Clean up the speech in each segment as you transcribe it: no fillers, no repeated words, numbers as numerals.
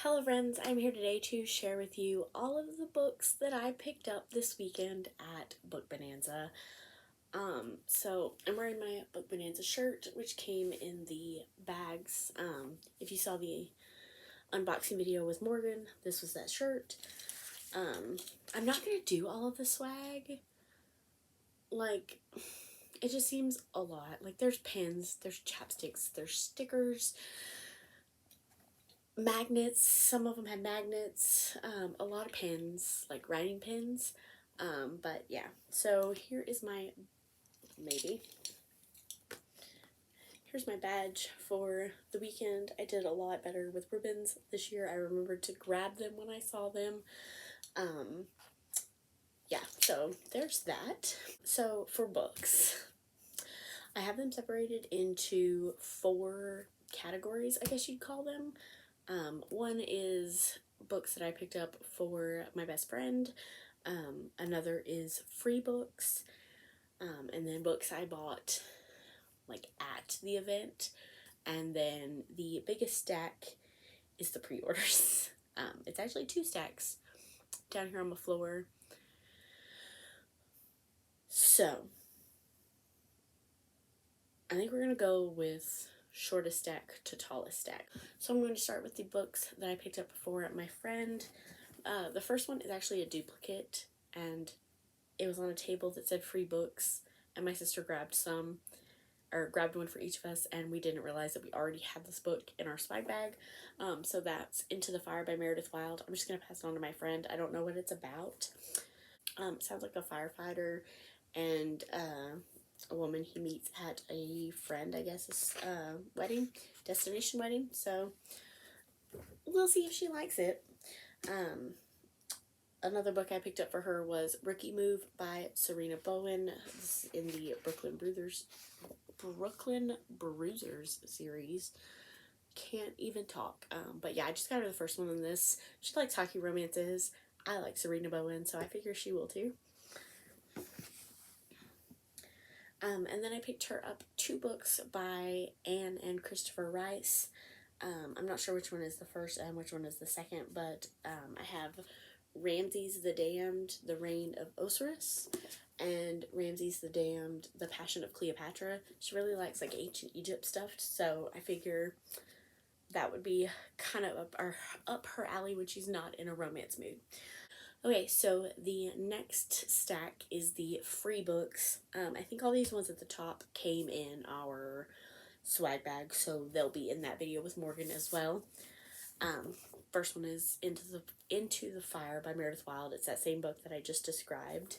Hello friends, I'm here today to share with you all of the books that I picked up this weekend at Book Bonanza. So I'm wearing my Book Bonanza shirt, which came in the bags. If you saw the unboxing video with Morgan, this was that shirt. I'm not going to do all of the swag. Like, it just seems a lot. Like, there's pens, there's chapsticks, there's stickers, magnets. Some of them had magnets, a lot of pens, like writing pens. But yeah, so here's my badge for the weekend. I did a lot better with ribbons this year. I remembered to grab them when I saw them. Yeah, so there's that. So for books, I have them separated into 4 categories, I guess you'd call them. One is books that I picked up for my best friend. Another is free books. And then books I bought like at the event. And then the biggest stack is the pre-orders. It's actually 2 stacks down here on the floor. So I think we're going to go with shortest stack to tallest stack. So I'm going to start with the books that I picked up for my friend. The first one is actually a duplicate, and it was on a table that said free books, and my sister grabbed one for each of us, and we didn't realize that we already had this book in our swag bag. So that's Into the Fire by Meredith Wild. I'm just going to pass it on to my friend. I don't know what it's about. Sounds like a firefighter and a woman he meets at a friend, I guess, wedding, destination wedding. So we'll see if she likes it. Another book I picked up for her was Rookie Move by Serena Bowen. This is in the Brooklyn Bruisers series. Can't even talk. But yeah, I just got her the first one in this. She likes hockey romances. I like Serena Bowen, so I figure she will too. And then I picked her up 2 books by Anne and Christopher Rice. I'm not sure which one is the first and which one is the second, but I have Ramses the Damned, The Reign of Osiris, and Ramses the Damned, The Passion of Cleopatra. She really likes like ancient Egypt stuff, so I figure that would be kind of up her alley when she's not in a romance mood. Okay, so the next stack is the free books. I think all these ones at the top came in our swag bag, so they'll be in that video with Morgan as well. First one is Into the Fire by Meredith Wild. It's that same book that I just described.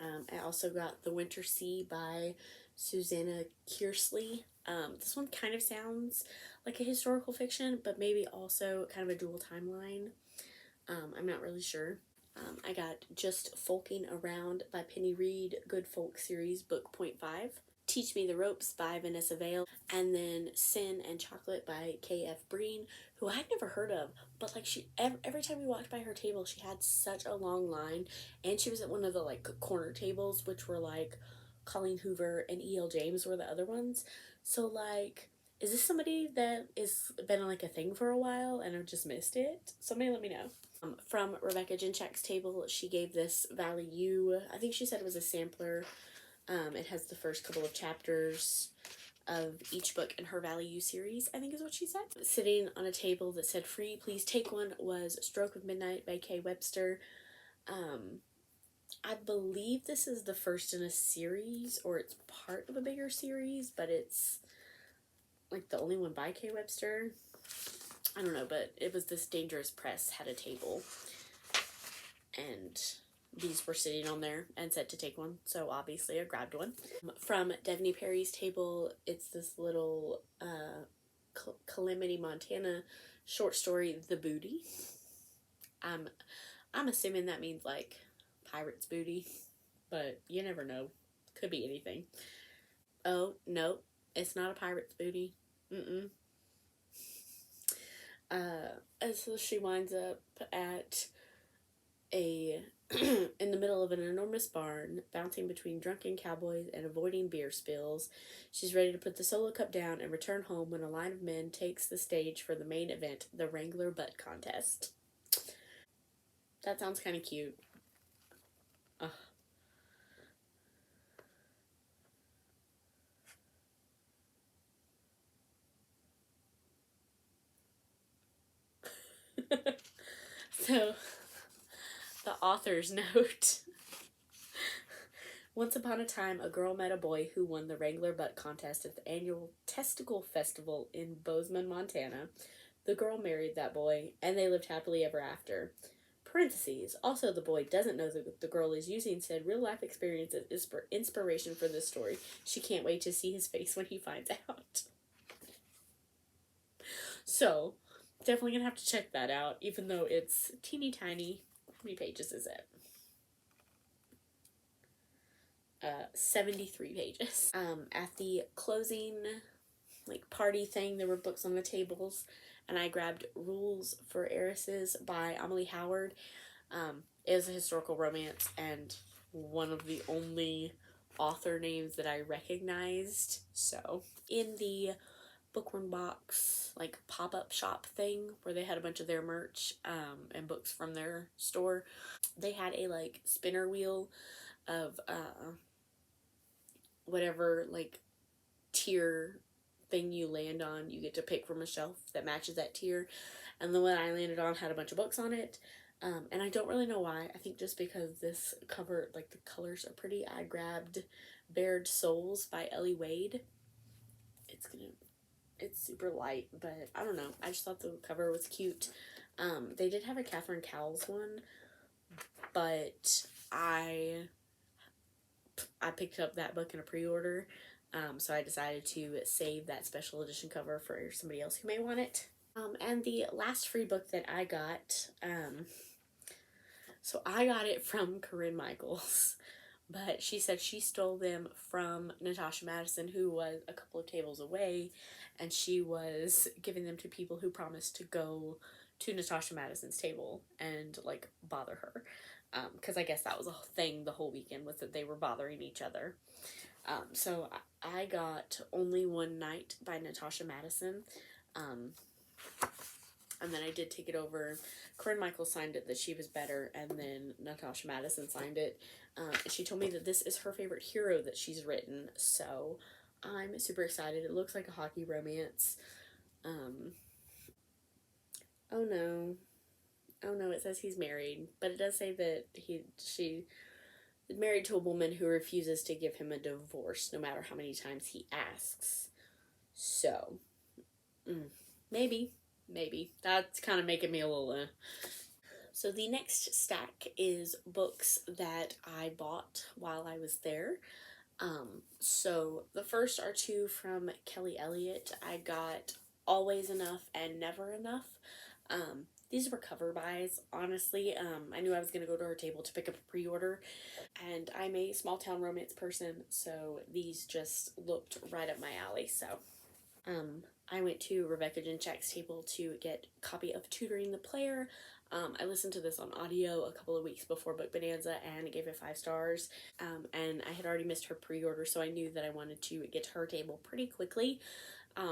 I also got The Winter Sea by Susanna Kearsley. This one kind of sounds like a historical fiction, but maybe also kind of a dual timeline. I'm not really sure. I got Just Folking Around by Penny Reed, Good Folk Series, Book .5. Teach Me the Ropes by Vanessa Vale, and then Sin and Chocolate by K.F. Breen, who I'd never heard of, but like every time we walked by her table, she had such a long line, and she was at one of the like corner tables, which were like Colleen Hoover and E.L. James were the other ones. So like, is this somebody that is been like a thing for a while and I've just missed it? Somebody let me know. From Rebecca Jinchak's table, she gave this Valley U. I think she said it was a sampler. It has the first couple of chapters of each book in her Valley U series, I think is what she said. Sitting on a table that said free, please take one, was Stroke of Midnight by Kay Webster. I believe this is the first in a series, or it's part of a bigger series, but it's like the only one by Kay Webster. I don't know, but it was this Dangerous Press had a table, and these were sitting on there and said to take one, so obviously I grabbed one. From Devney Perry's table, it's this little Calamity, Montana short story, The Booty. I'm assuming that means like pirate's booty, but you never know. Could be anything. Oh, no, it's not a pirate's booty. And so she winds up at a in the middle of an enormous barn, bouncing between drunken cowboys and avoiding beer spills. She's ready to put the solo cup down and return home when a line of men takes the stage for the main event, the Wrangler Butt Contest. That sounds kind of cute. Ugh. So, the author's note. Once upon a time, a girl met a boy who won the Wrangler Butt Contest at the annual Testicle Festival in Bozeman, Montana. The girl married that boy, and they lived happily ever after. Parentheses. Also, the boy doesn't know that the girl is using said real-life experience as inspiration for this story. She can't wait to see his face when he finds out. So, definitely gonna have to check that out, even though it's teeny tiny. How many pages is it? 73 pages. At the closing, like, party thing, there were books on the tables, and I grabbed Rules for Heiresses by Amelie Howard. It is a historical romance, and one of the only author names that I recognized. So, in the bookworm box, like, pop-up shop thing, where they had a bunch of their merch, and books from their store, they had a, like, spinner wheel of, whatever, like, tier thing you land on, you get to pick from a shelf that matches that tier. And the one I landed on had a bunch of books on it. And I don't really know why. I think just because this cover, like, the colors are pretty. I grabbed Bared Souls by Ellie Wade. It's super light, but I don't know. I just thought the cover was cute. They did have a Catherine Cowles one, but I picked up that book in a pre-order. So I decided to save that special edition cover for somebody else who may want it. And the last free book that I got, so I got it from Corinne Michaels, but she said she stole them from Natasha Madison, who was a couple of tables away, and she was giving them to people who promised to go to Natasha Madison's table and, like, bother her. Because I guess that was a thing the whole weekend, was that they were bothering each other. So I got Only One Night by Natasha Madison. And then I did take it over. Corinne Michaels signed it that she was better, and then Natasha Madison signed it. And she told me that this is her favorite hero that she's written, so I'm super excited. It looks like a hockey romance. Oh no. Oh no, it says he's married, but it does say that she is married to a woman who refuses to give him a divorce no matter how many times he asks. So, maybe. That's kind of making me a little, So the next stack is books that I bought while I was there. So the first are two from Kelly Elliott. I got Always Enough and Never Enough. These were cover buys, honestly. I knew I was going to go to her table to pick up a pre-order, and I'm a small town romance person, so these just looked right up my alley. So I went to Rebecca Jinchak's table to get a copy of Tutoring the Player. I listened to this on audio a couple of weeks before Book Bonanza and gave it 5 stars. And I had already missed her pre-order, so I knew that I wanted to get to her table pretty quickly.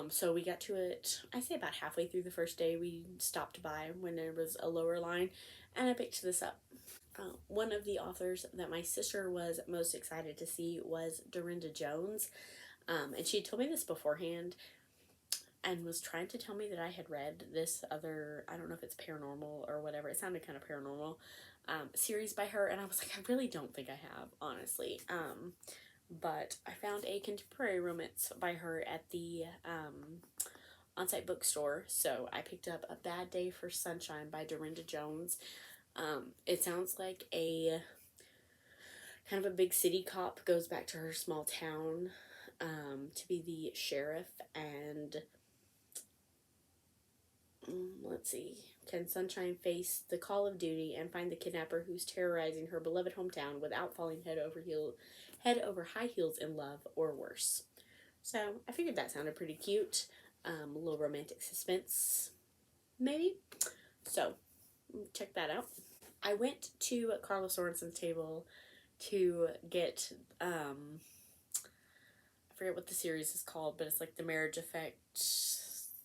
So we got to it, I say about halfway through the first day. We stopped by when there was a lower line, and I picked this up. One of the authors that my sister was most excited to see was Dorinda Jones. And she had told me this beforehand and was trying to tell me that I had read this other, I don't know if it's paranormal or whatever, it sounded kind of paranormal, series by her, and I was like, I really don't think I have, honestly. But I found a contemporary romance by her at the on-site bookstore, so I picked up A Bad Day for Sunshine by Dorinda Jones. It sounds like a kind of a big city cop goes back to her small town to be the sheriff, and let's see, can Sunshine face the call of duty and find the kidnapper who's terrorizing her beloved hometown without falling head over high heels in love, or worse? So I figured that sounded pretty cute. A little romantic suspense, maybe. So check that out. I went to Carla Sorensen's table to get, I forget what the series is called, but it's like the Marriage Effect,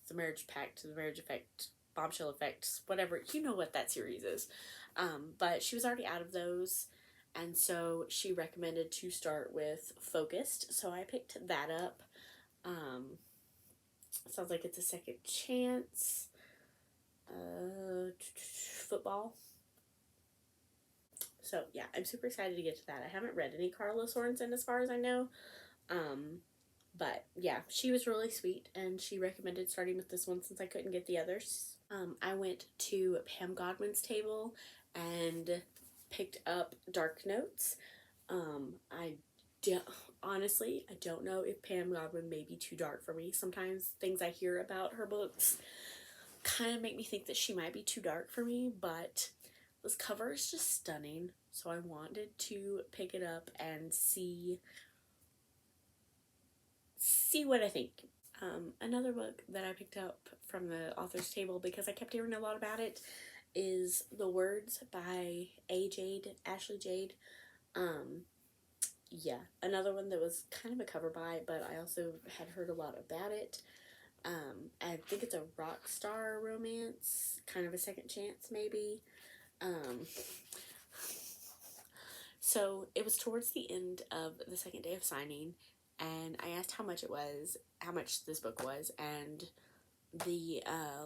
the Marriage Pact, the Marriage Effect, Bombshell Effect, whatever. You know what that series is. But she was already out of those, and so she recommended to start with Focused, so I picked that up. Sounds like it's a second chance. Football. So yeah, I'm super excited to get to that. I haven't read any Carla Sorensen as far as I know. But yeah, she was really sweet, and she recommended starting with this one since I couldn't get the others. I went to Pam Godwin's table and picked up Dark Notes. I honestly, I don't know if Pam Godwin may be too dark for me. Sometimes things I hear about her books kind of make me think that she might be too dark for me, but this cover is just stunning, so I wanted to pick it up and see what I think. Another book that I picked up from the author's table because I kept hearing a lot about it is The Words by Ashley Jade. Yeah, another one that was kind of a cover buy, but I also had heard a lot about it. I think it's a rock star romance, kind of a second chance maybe. So it was towards the end of the second day of signing, and I asked how much this book was, and the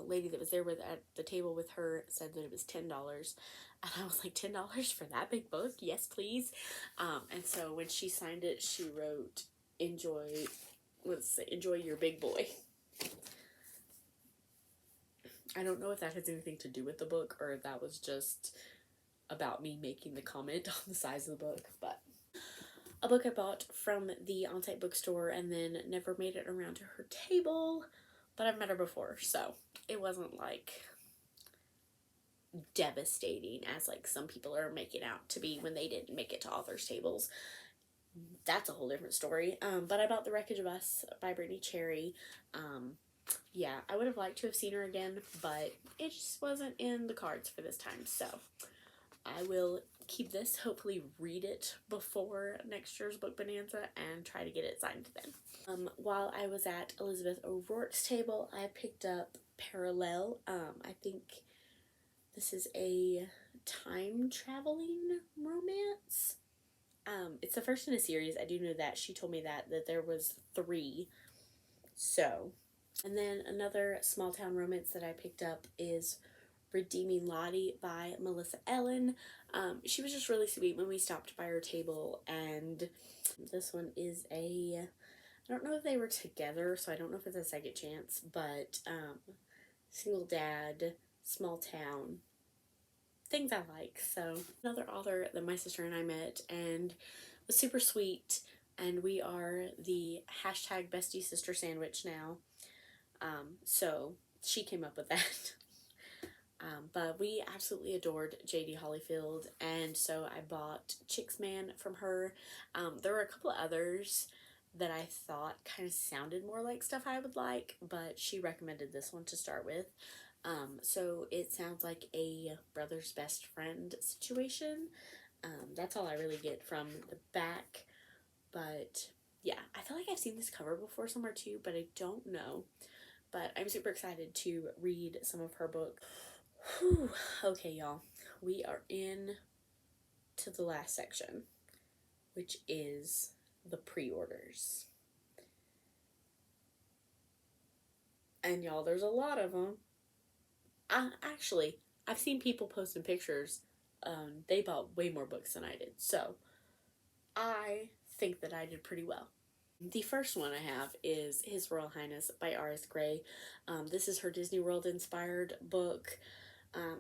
lady that was there at the table with her said that it was $10, and I was like, $10 for that big book? Yes, please. And so when she signed it, she wrote, enjoy your big boy. I don't know if that has anything to do with the book, or if that was just about me making the comment on the size of the book, but a book I bought from the on-site bookstore and then never made it around to her table, but I've met her before, so it wasn't like devastating as like some people are making out to be when they didn't make it to authors' tables. That's a whole different story. But I bought The Wreckage of Us by Brittany Cherry. Yeah, I would have liked to have seen her again, but it just wasn't in the cards for this time, so I will keep this, hopefully read it before next year's book Bonanza, and try to get it signed then. While I was at Elizabeth O'Rourke's table, I picked up Parallel. I think this is a time-traveling romance. It's the first in a series. I do know that. She told me that there was 3. So, and then another small town romance that I picked up is Redeeming Lottie by Melissa Ellen. She was just really sweet when we stopped by her table, and this one is I don't know if they were together, so I don't know if it's a second chance, but single dad, small town, things I like. So another author that my sister and I met and was super sweet, and we are the hashtag Bestie Sister sandwich now. So she came up with that. But we absolutely adored J.D. Hollyfield, and so I bought Chicks Man from her. There were a couple of others that I thought kind of sounded more like stuff I would like, but she recommended this one to start with. So it sounds like a brother's best friend situation. That's all I really get from the back, but yeah, I feel like I've seen this cover before somewhere too, but I don't know. But I'm super excited to read some of her book. Whew. Okay, y'all, we are in to the last section, which is the pre-orders. And y'all, there's a lot of them. Actually, I've seen people posting pictures. They bought way more books than I did, so I think that I did pretty well. The first one I have is His Royal Highness by R.S. Gray. This is her Disney World inspired book.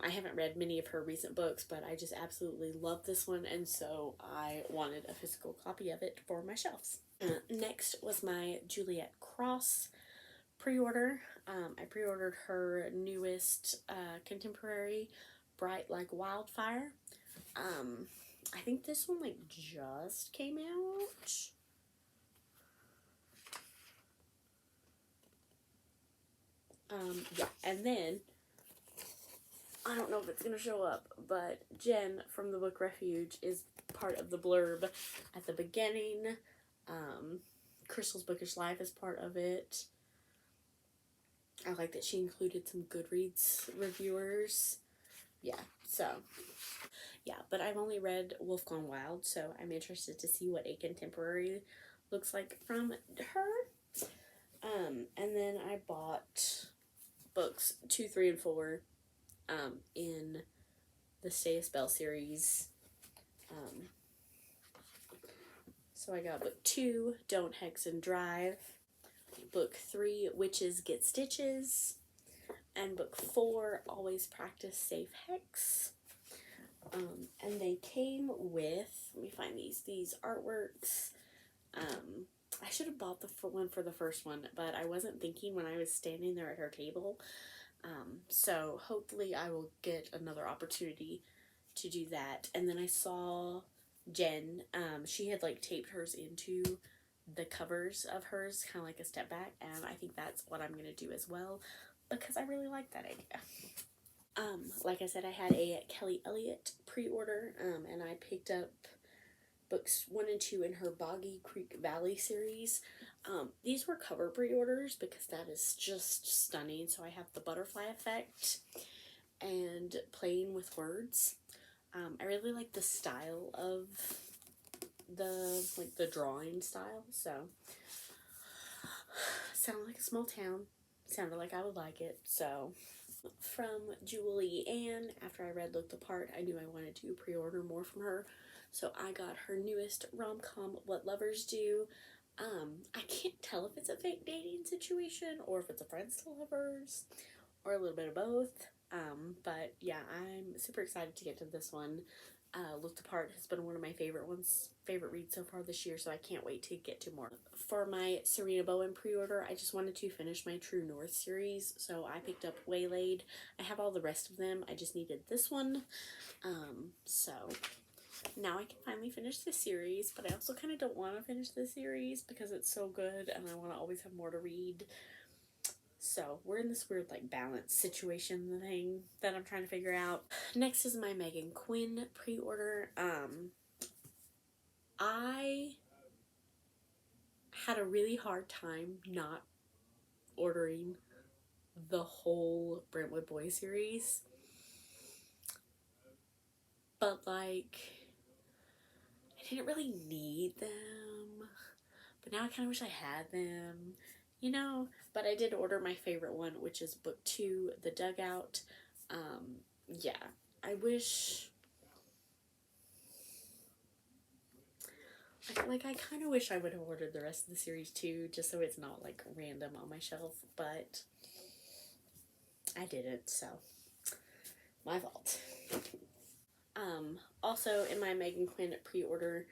I haven't read many of her recent books, but I just absolutely love this one, and so I wanted a physical copy of it for my shelves. Next was my Juliet Cross pre-order. I pre-ordered her newest contemporary, Bright Like Wildfire. I think this one like just came out. Yeah, and then I don't know if it's going to show up, but Jen from the book Refuge is part of the blurb at the beginning. Crystal's Bookish Life is part of it. I like that she included some Goodreads reviewers. Yeah, so. Yeah, but I've only read Wolf Gone Wild, so I'm interested to see what a contemporary looks like from her. And then I bought books 2, 3, and 4 in the Stay a Spell series. So I got book 2, Don't Hex and Drive. Book 3, Witches Get Stitches. And book 4, Always Practice Safe Hex. And they came with, let me find these artworks. I should have bought the one for the first one, but I wasn't thinking when I was standing there at her table. So hopefully I will get another opportunity to do that. And then I saw Jen, she had like taped hers into the covers of hers, kind of like a step back, and I think that's what I'm going to do as well, because I really like that idea. Like I said, I had a Kelly Elliott pre-order, and I picked up books 1 and 2 in her Boggy Creek Valley series. These were cover pre-orders because that is just stunning. So I have The Butterfly Effect and Playing with Words. I really like the style of the drawing style. So sounded like a small town. Sounded like I would like it. So from Julie Ann, after I read Look the Part, I knew I wanted to pre-order more from her. So I got her newest rom-com, What Lovers Do. I can't tell if it's a fake dating situation or if it's a friends to lovers or a little bit of both. But yeah, I'm super excited to get to this one. Look the Part has been one of my favorite reads so far this year, so I can't wait to get to more. For my Serena Bowen pre-order, I just wanted to finish my True North series, so I picked up Waylaid. I have all the rest of them, I just needed this one. So now I can finally finish the series, but I also kind of don't want to finish the series because it's so good and I want to always have more to read. So we're in this weird like balance situation thing that I'm trying to figure out. Next is my Megan Quinn pre-order. I had a really hard time not ordering the whole Brentwood Boys series. But like, I didn't really need them. But now I kind of wish I had them, you know? But I did order my favorite one, which is book 2, The Dugout. Yeah, I wish... Like, I kind of wish I would have ordered the rest of the series too, just so it's not, like, random on my shelf, but I didn't, so my fault. Also, in my Megan Quinn pre-order,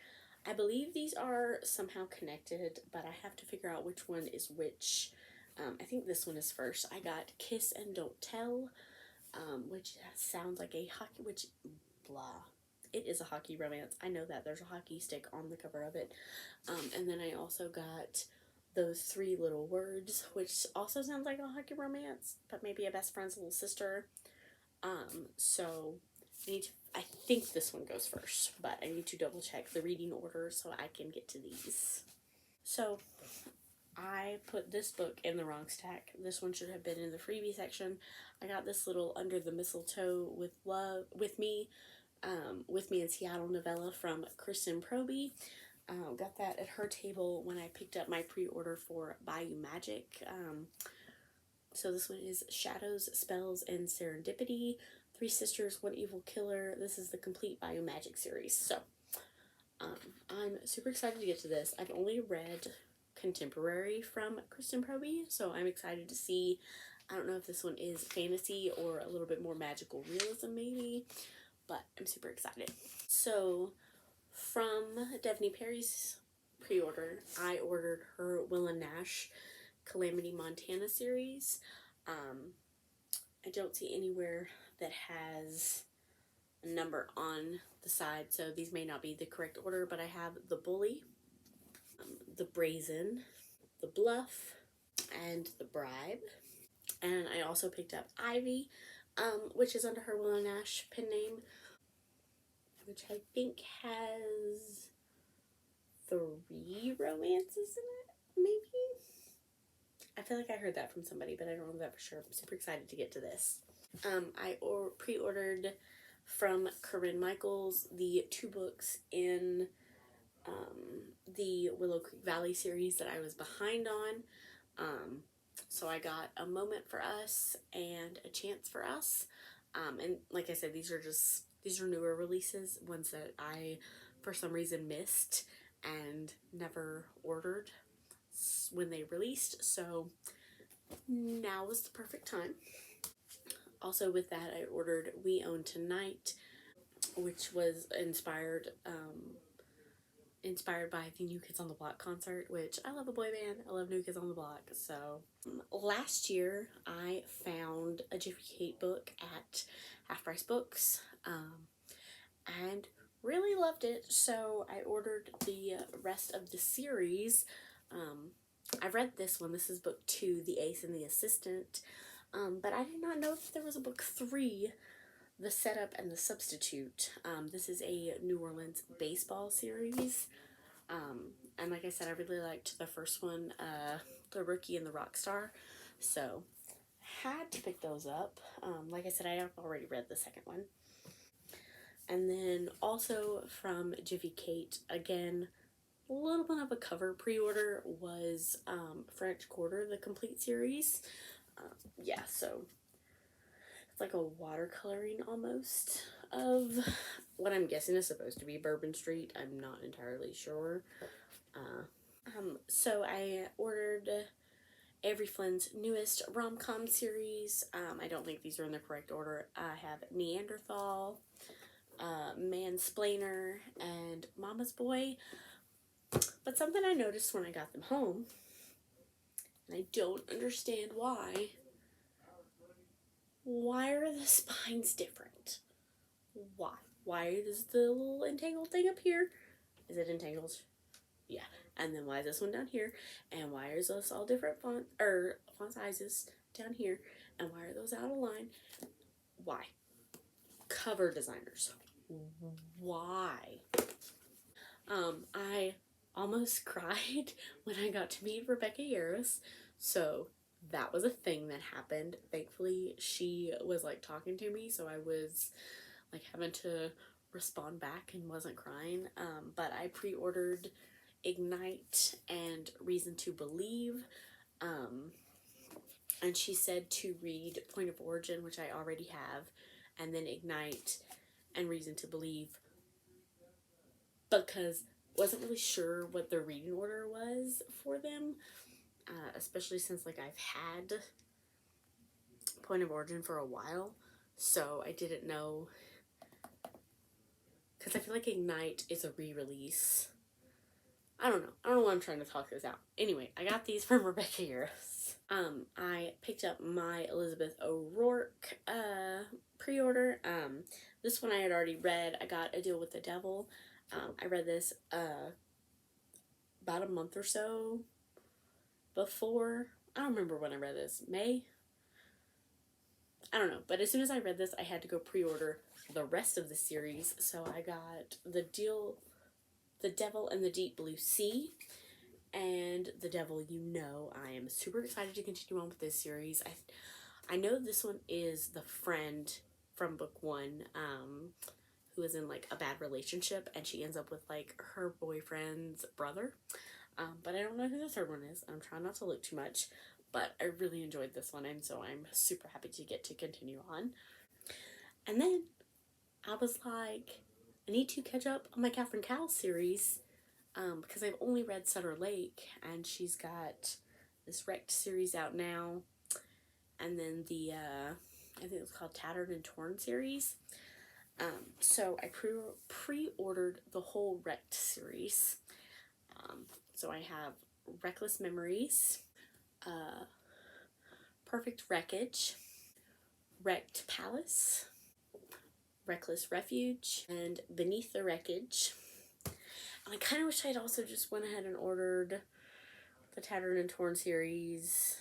I believe these are somehow connected, but I have to figure out which one is which. I think this one is first. I got Kiss and Don't Tell, which sounds like a hockey, which, blah. It is a hockey romance. I know that. There's a hockey stick on the cover of it. And then I also got Those Three Little Words, which also sounds like a hockey romance, but maybe a best friend's little sister. So I think this one goes first, but I need to double check the reading order so I can get to these. So I put this book in the wrong stack. This one should have been in the freebie section. I got this little Under the Mistletoe with me in Seattle novella from Kristen Proby. Got that at her table when I picked up my pre-order for Bayou Magic. So this one is Shadows, Spells, and Serendipity. 3 Sisters, 1 Evil Killer. This is the complete Bayou Magic series. So I'm super excited to get to this. I've only read contemporary from Kristen Proby, so I'm excited to see. I don't know if this one is fantasy or a little bit more magical realism maybe, but I'm super excited. So from Devney Perry's pre-order, I ordered her Will and Nash Calamity Montana series. I don't see anywhere that has a number on the side, so these may not be the correct order, but I have The Bully, The Brazen, The Bluff, and The Bribe. And I also picked up Ivy. which is under her Willow Nash pen name, which I think has 3 romances in it, maybe? I feel like I heard that from somebody, but I don't know that for sure. I'm super excited to get to this. I pre-ordered from Corinne Michaels the 2 books in the Willow Creek Valley series that I was behind on. So I got A Moment for Us and A Chance for Us. And like I said, these are newer releases, ones that I, for some reason, missed and never ordered when they released. So now was the perfect time. Also with that, I ordered We Own Tonight, which was inspired by the New Kids on the Block concert, which I love a boy band. I love New Kids on the Block. So last year I found a Jiffy Kate book at Half Price Books and really loved it. So I ordered the rest of the series. I've read this one. This is book 2, The Ace and the Assistant. But I did not know if there was a book 3, The Setup and the Substitute. This is a New Orleans baseball series. And like I said, I really liked the first one, The Rookie and the Rock Star. So, had to pick those up. Like I said, I have already read the second one. And then also from Jiffy Kate, again, a little bit of a cover pre-order was French Quarter, the complete series. Yeah, so it's like a watercoloring almost of what I'm guessing is supposed to be Bourbon Street. I'm not entirely sure. So I ordered Avery Flynn's newest rom-com series. I don't think these are in the correct order. I have Neanderthal, Mansplainer, and Mama's Boy. But something I noticed when I got them home, and I don't understand why are the spines different? Why? Why is the little entangled thing up here? Is it entangled? Yeah. And then why is this one down here? And why is this all different font sizes down here? And why are those out of line? Why? Cover designers. Why? I almost cried when I got to meet Rebecca Yarros. So that was a thing that happened. Thankfully, she was like talking to me, so I was like having to respond back and wasn't crying. But I pre-ordered Ignite and Reason to Believe. And she said to read Point of Origin, which I already have, and then Ignite and Reason to Believe, because wasn't really sure what the reading order was for them, especially since like I've had Point of Origin for a while, so I didn't know, because I feel like Ignite is a re-release. I don't know why I'm trying to talk this out. Anyway, I got these from Rebecca Yarros. I picked up my Elizabeth O'Rourke pre-order. This one I had already read. I got A Deal with the Devil. I read this about a month or so before. I don't remember when I read this. May? I don't know. But as soon as I read this, I had to go pre-order the rest of the series. So I got The Devil in the Deep Blue Sea and The Devil You Know. I am super excited to continue on with this series. I know this one is the friend from book 1, who is in like a bad relationship, and she ends up with like her boyfriend's brother. But I don't know who the third one is. I'm trying not to look too much, but I really enjoyed this one, and so I'm super happy to get to continue on. And then I was like, I need to catch up on my Catherine Cowles series, because I've only read Sutter Lake, and she's got this Wrecked series out now, and then the I think it's called Tattered and Torn series. So I pre-ordered the whole Wrecked series. So I have Reckless Memories, Perfect Wreckage, Wrecked Palace, Reckless Refuge, and Beneath the Wreckage. And I kind of wish I'd also just went ahead and ordered the Tattered and Torn series.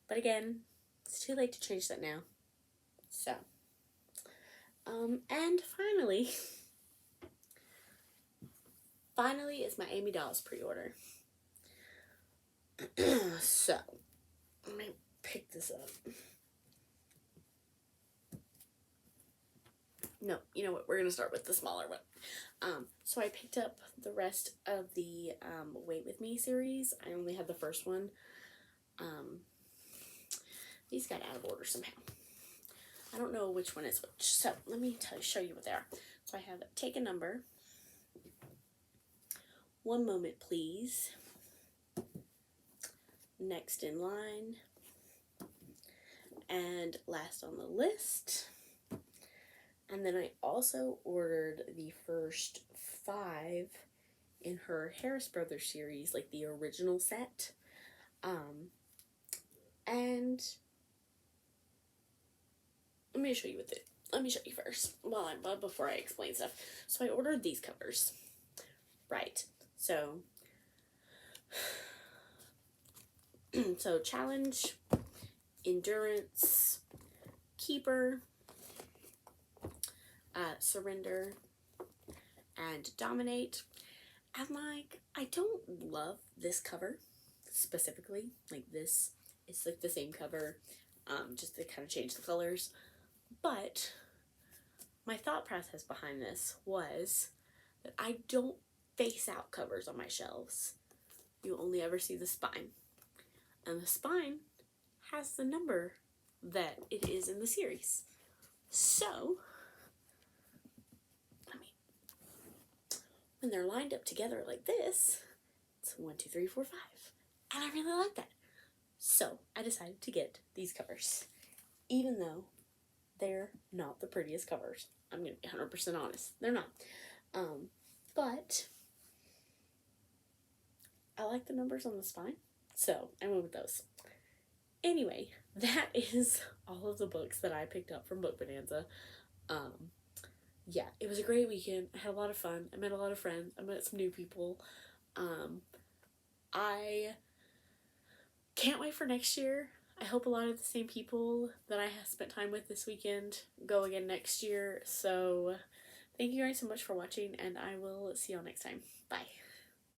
But again, it's too late to change that now. So, and finally is my Amy Dolls pre-order. So, let me pick this up. No, you know what? We're going to start with the smaller one. So I picked up the rest of the Wait With Me series. I only had the first one. These got out of order somehow. I don't know which one is which. So let me show you what they are. So I have Take a Number, One Moment Please, Next in Line, and Last on the List. And then I also ordered the first 5 in her Harris Brothers series, like the original set. And let me show you what let me show you first, before I explain stuff. So I ordered these covers. Right. So Challenge, Endurance, Keeper, Surrender, and Dominate. And like, I don't love this cover specifically. Like, this is like the same cover, just to kind of change the colors. But my thought process behind this was that I don't face out covers on my shelves. You only ever see the spine. And the spine has the number that it is in the series. So, when they're lined up together like this, it's 1, 2, 3, 4, 5. And I really like that. So, I decided to get these covers. Even though they're not the prettiest covers. I'm going to be 100% honest. They're not. But I like the numbers on the spine. So, I went with those. Anyway, that is all of the books that I picked up from Book Bonanza. Yeah, it was a great weekend. I had a lot of fun. I met a lot of friends. I met some new people. I can't wait for next year. I hope a lot of the same people that I have spent time with this weekend go again next year. So, thank you guys so much for watching, and I will see y'all next time. Bye.